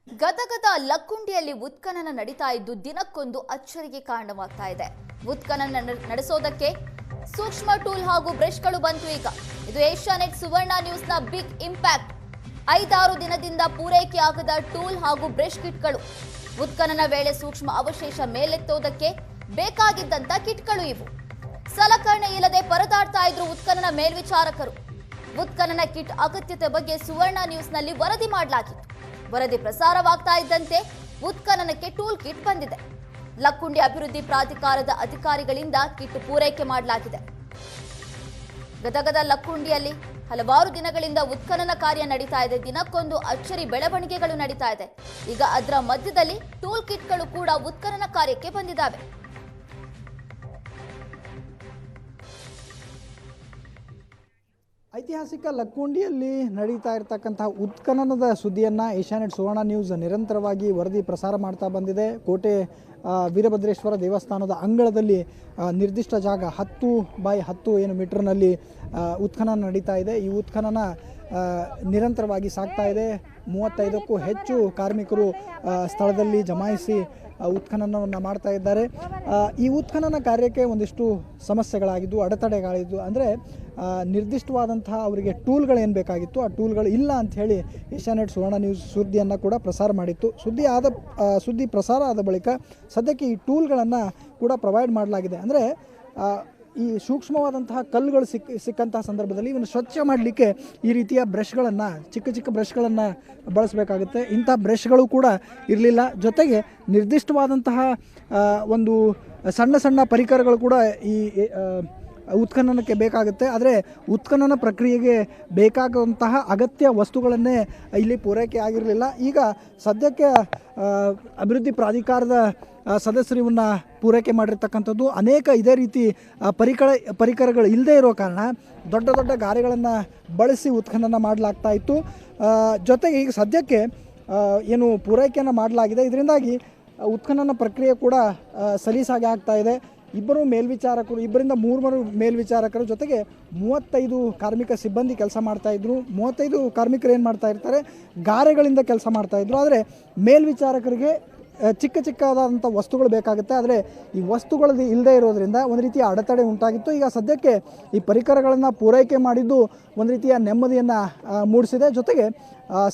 ಗದಗದ ಲಕ್ಕುಂಡಿಯಲ್ಲಿ ಉತ್ಖನನ ನಡೀತಾ ಇದ್ದು ದಿನಕ್ಕೊಂದು ಅಚ್ಚರಿಗೆ ಕಾರಣವಾಗ್ತಾ ಇದೆ. ಉತ್ಖನನ ನಡೆಸೋದಕ್ಕೆ ಸೂಕ್ಷ್ಮ ಟೂಲ್ ಹಾಗೂ ಬ್ರಷ್ಗಳು ಬಂತು. ಈಗ ಇದು ಏಷ್ಯಾನೆಟ್ ಸುವರ್ಣ ನ್ಯೂಸ್ನ ಬಿಗ್ ಇಂಪ್ಯಾಕ್ಟ್. 5-6 ದಿನದಿಂದ ಪೂರೈಕೆಯಾಗದ ಟೂಲ್ ಹಾಗೂ ಬ್ರಷ್ ಕಿಟ್ಗಳು. ಉತ್ಖನನ ವೇಳೆ ಸೂಕ್ಷ್ಮ ಅವಶೇಷ ಮೇಲೆತ್ತೋದಕ್ಕೆ ಬೇಕಾಗಿದ್ದಂತ ಕಿಟ್ಗಳು ಇವು. ಸಲಕರಣೆ ಇಲ್ಲದೆ ಪರದಾಡ್ತಾ ಇದ್ರು ಉತ್ಖನನ ಮೇಲ್ವಿಚಾರಕರು. ಉತ್ಖನನ ಕಿಟ್ ಅಗತ್ಯತೆ ಬಗ್ಗೆ ಸುವರ್ಣ ನ್ಯೂಸ್ನಲ್ಲಿ ವರದಿ ಮಾಡಲಾಗಿತ್ತು. ವರದಿ ಪ್ರಸಾರವಾಗ್ತಾ ಇದ್ದಂತೆ ಉತ್ಖನನಕ್ಕೆ ಟೂಲ್ ಕಿಟ್ ಬಂದಿದೆ. ಲಕ್ಕುಂಡಿ ಅಭಿವೃದ್ಧಿ ಪ್ರಾಧಿಕಾರದ ಅಧಿಕಾರಿಗಳಿಂದ ಕಿಟ್ ಪೂರೈಕೆ ಮಾಡಲಾಗಿದೆ. ಗದಗದ ಲಕ್ಕುಂಡಿಯಲ್ಲಿ ಹಲವಾರು ದಿನಗಳಿಂದ ಉತ್ಖನನ ಕಾರ್ಯ ನಡೀತಾ ಇದೆ. ದಿನಕ್ಕೊಂದು ಅಚ್ಚರಿ ಬೆಳವಣಿಗೆಗಳು ನಡೀತಾ ಇದೆ. ಈಗ ಅದರ ಮಧ್ಯದಲ್ಲಿ ಟೂಲ್ ಕಿಟ್ಗಳು ಕೂಡ ಉತ್ಖನನ ಕಾರ್ಯಕ್ಕೆ ಬಂದಿದ್ದಾವೆ. ಐತಿಹಾಸಿಕ ಲಕ್ಕುಂಡಿಯಲ್ಲಿ ನಡೀತಾ ಇರತಕ್ಕಂತಹ ಉತ್ಖನನದ ಸುದ್ದಿಯನ್ನು ಏಷ್ಯಾನೆಟ್ ಸುವರ್ಣ ನ್ಯೂಸ್ ನಿರಂತರವಾಗಿ ವರದಿ ಪ್ರಸಾರ ಮಾಡ್ತಾ ಬಂದಿದೆ. ಕೋಟೆ ವೀರಭದ್ರೇಶ್ವರ ದೇವಸ್ಥಾನದ ಅಂಗಳದಲ್ಲಿ ನಿರ್ದಿಷ್ಟ ಜಾಗ 10x10 ಏನು ಮೀಟರ್ನಲ್ಲಿ ಉತ್ಖನನ ನಡೀತಾ ಇದೆ. ಈ ಉತ್ಖನನ ನಿರಂತರವಾಗಿ ಸಾಗ್ತಾ ಇದೆ. 35ಕ್ಕೂ ಹೆಚ್ಚು ಕಾರ್ಮಿಕರು ಸ್ಥಳದಲ್ಲಿ ಜಮಾಯಿಸಿ ಉತ್ಖನನವನ್ನು ಮಾಡ್ತಾ ಇದ್ದಾರೆ. ಈ ಉತ್ಖನನ ಕಾರ್ಯಕ್ಕೆ ಒಂದಿಷ್ಟು ಸಮಸ್ಯೆಗಳಾಗಿದ್ದು, ಅಡೆತಡೆಗಳಿದ್ದು. ಅಂದರೆ ನಿರ್ದಿಷ್ಟವಾದಂತಹ ಅವರಿಗೆ ಟೂಲ್ಗಳೇನು ಬೇಕಾಗಿತ್ತು, ಆ ಟೂಲ್ಗಳು ಇಲ್ಲ ಅಂಥೇಳಿ ಏಷ್ಯಾನೆಟ್ ಸುವರ್ಣ ನ್ಯೂಸ್ ಸುದ್ದಿಯನ್ನು ಕೂಡ ಪ್ರಸಾರ ಮಾಡಿತ್ತು. ಸುದ್ದಿ ಪ್ರಸಾರ ಆದ ಬಳಿಕ ಸದ್ಯಕ್ಕೆ ಈ ಟೂಲ್ಗಳನ್ನು ಕೂಡ ಪ್ರೊವೈಡ್ ಮಾಡಲಾಗಿದೆ. ಅಂದರೆ ಈ ಸೂಕ್ಷ್ಮವಾದಂತಹ ಕಲ್ಲುಗಳು ಸಿಕ್ಕಂತಹ ಸಂದರ್ಭದಲ್ಲಿ ಇವನ್ನು ಸ್ವಚ್ಛ ಮಾಡಲಿಕ್ಕೆ ಈ ರೀತಿಯ ಬ್ರಷ್ಗಳನ್ನು, ಚಿಕ್ಕ ಬ್ರಷ್ಗಳನ್ನು ಬಳಸಬೇಕಾಗುತ್ತೆ. ಇಂಥ ಬ್ರಷ್ಗಳು ಕೂಡ ಇರಲಿಲ್ಲ. ಜೊತೆಗೆ ನಿರ್ದಿಷ್ಟವಾದಂತಹ ಒಂದು ಸಣ್ಣ ಪರಿಕರಗಳು ಕೂಡ ಈ ಉತ್ಖನನಕ್ಕೆ ಬೇಕಾಗುತ್ತೆ. ಆದರೆ ಉತ್ಖನನ ಪ್ರಕ್ರಿಯೆಗೆ ಬೇಕಾಗುವಂತಹ ಅಗತ್ಯ ವಸ್ತುಗಳನ್ನೇ ಇಲ್ಲಿ ಪೂರೈಕೆ ಆಗಿರಲಿಲ್ಲ. ಈಗ ಸದ್ಯಕ್ಕೆ ಅಭಿವೃದ್ಧಿ ಪ್ರಾಧಿಕಾರದ ಸದಸ್ಯರು ಇವನ್ನ ಪೂರೈಕೆ ಮಾಡಿರ್ತಕ್ಕಂಥದ್ದು. ಅನೇಕ ಇದೇ ರೀತಿ ಪರಿಕರಗಳು ಇಲ್ಲದೇ ಇರೋ ಕಾರಣ ದೊಡ್ಡ ಗಾರೆಗಳನ್ನು ಬಳಸಿ ಉತ್ಖನನ ಮಾಡಲಾಗ್ತಾ ಇತ್ತು. ಜೊತೆಗೆ ಈಗ ಸದ್ಯಕ್ಕೆ ಏನು ಪೂರೈಕೆಯನ್ನು ಮಾಡಲಾಗಿದೆ, ಇದರಿಂದಾಗಿ ಉತ್ಖನನ ಪ್ರಕ್ರಿಯೆ ಕೂಡ ಸಲೀಸಾಗಿ ಆಗ್ತಾ ಇದೆ. ಇಬ್ಬರಿಂದ ಮೂರು ಮೇಲ್ವಿಚಾರಕರು ಜೊತೆಗೆ 35 ಕಾರ್ಮಿಕ ಸಿಬ್ಬಂದಿ ಕೆಲಸ ಮಾಡ್ತಾಯಿದ್ರು. 35 ಕಾರ್ಮಿಕರು ಏನು ಮಾಡ್ತಾ ಇರ್ತಾರೆ, ಗಾರೆಗಳಿಂದ ಕೆಲಸ ಮಾಡ್ತಾಯಿದ್ರು. ಆದರೆ ಮೇಲ್ವಿಚಾರಕರಿಗೆ ಚಿಕ್ಕದಾದಂಥ ವಸ್ತುಗಳು ಬೇಕಾಗುತ್ತೆ. ಆದರೆ ಈ ವಸ್ತುಗಳು ಇಲ್ಲದೆ ಇರೋದ್ರಿಂದ ಒಂದು ರೀತಿಯ ಅಡೆತಡೆ ಉಂಟಾಗಿತ್ತು. ಈಗ ಸದ್ಯಕ್ಕೆ ಈ ಪರಿಕರಗಳನ್ನು ಪೂರೈಕೆ ಮಾಡಿದ್ದು ಒಂದು ರೀತಿಯ ನೆಮ್ಮದಿಯನ್ನು ಮೂಡಿಸಿದೆ. ಜೊತೆಗೆ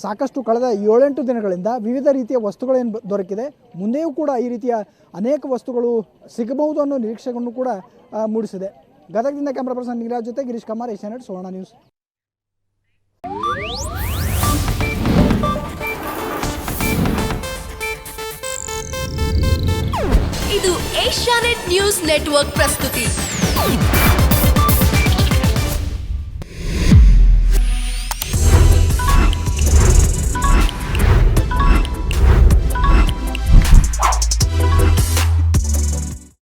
ಸಾಕಷ್ಟು ಕಳೆದ 7-8 ದಿನಗಳಿಂದ ವಿವಿಧ ರೀತಿಯ ವಸ್ತುಗಳೇನು ದೊರಕಿದೆ, ಮುಂದೆಯೂ ಕೂಡ ಈ ರೀತಿಯ ಅನೇಕ ವಸ್ತುಗಳು ಸಿಗಬಹುದು ಅನ್ನೋ ನಿರೀಕ್ಷೆಗಳನ್ನು ಕೂಡ ಮೂಡಿಸಿದೆ. ಗದಗದಿಂದ ಕ್ಯಾಮ್ರಾ ಪರ್ಸನ್ ನೀರಾಜ್ ಜೊತೆ ಗಿರೀಶ್ ಕುಮಾರ್, ಏಷ್ಯಾನೆಟ್ ಸುವರ್ಣ ನ್ಯೂಸ್. ಇದು ಏಷ್ಯಾನೆಟ್ ನ್ಯೂಸ್ ನೆಟ್ವರ್ಕ್ ಪ್ರಸ್ತುತಿ.